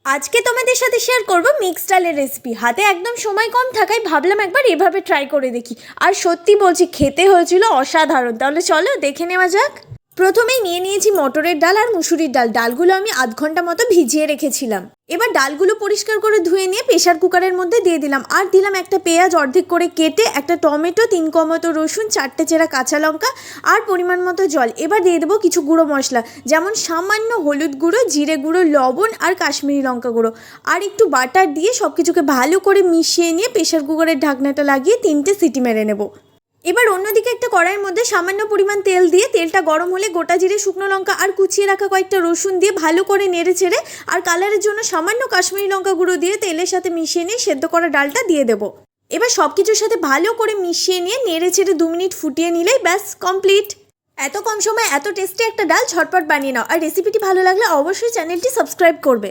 আজকে তোমাদের সাথে শেয়ার করব মিক্সড ডালের রেসিপি। হাতে একদম সময় কম থাকায় ভাবলাম একবার এভাবে ট্রাই করে দেখি। আর সত্যি বলছি, খেতে হয়েছিল অসাধারণ। তাহলে চলো দেখে নেওয়া যাক। প্রথমেই নিয়ে নিয়েছি মটরের ডাল আর মুসুরির ডাল। ডালগুলো আমি আধ ঘন্টা মতো ভিজিয়ে রেখেছিলাম। এবার ডালগুলো পরিষ্কার করে ধুয়ে নিয়ে প্রেশার কুকারের মধ্যে দিয়ে দিলাম। আর দিলাম একটা পেঁয়াজ অর্ধেক করে কেটে, একটা টমেটো, 3 কোয়া মতো রসুন, 4টে চেরা কাঁচা লঙ্কা আর পরিমাণ মতো জল। এবার দিয়ে দেবো কিছু গুঁড়ো মশলা, যেমন সামান্য হলুদ গুঁড়ো, জিরে গুঁড়ো, লবণ আর কাশ্মীরি লঙ্কা গুঁড়ো, আর একটু বাটার দিয়ে সব কিছুকে ভালো করে মিশিয়ে নিয়ে প্রেশার কুকারের ঢাকনাটা লাগিয়ে 3টে সিটি মেরে নেব। এবার অন্যদিকে একটা কড়াইয়ের মধ্যে সামান্য পরিমাণ তেল দিয়ে, তেলটা গরম হলে গোটা জিরে, শুকনো লঙ্কা আর কুচিয়ে রাখা কয়েকটা রসুন দিয়ে ভালো করে নেড়ে চেড়ে আর কালারের জন্য সামান্য কাশ্মীরি লঙ্কা গুঁড়ো দিয়ে তেলের সাথে মিশিয়ে নিয়ে সেদ্ধ করা ডালটা দিয়ে দেবো। এবার সব কিছুর সাথে ভালো করে মিশিয়ে নিয়ে নেড়ে চেড়ে 2 মিনিট ফুটিয়ে নিলেই ব্যাস কমপ্লিট। এত কম সময় এত টেস্টি একটা ডাল ঝটপট বানিয়ে নাও। আর রেসিপিটি ভালো লাগলে অবশ্যই চ্যানেলটি সাবস্ক্রাইব করবে।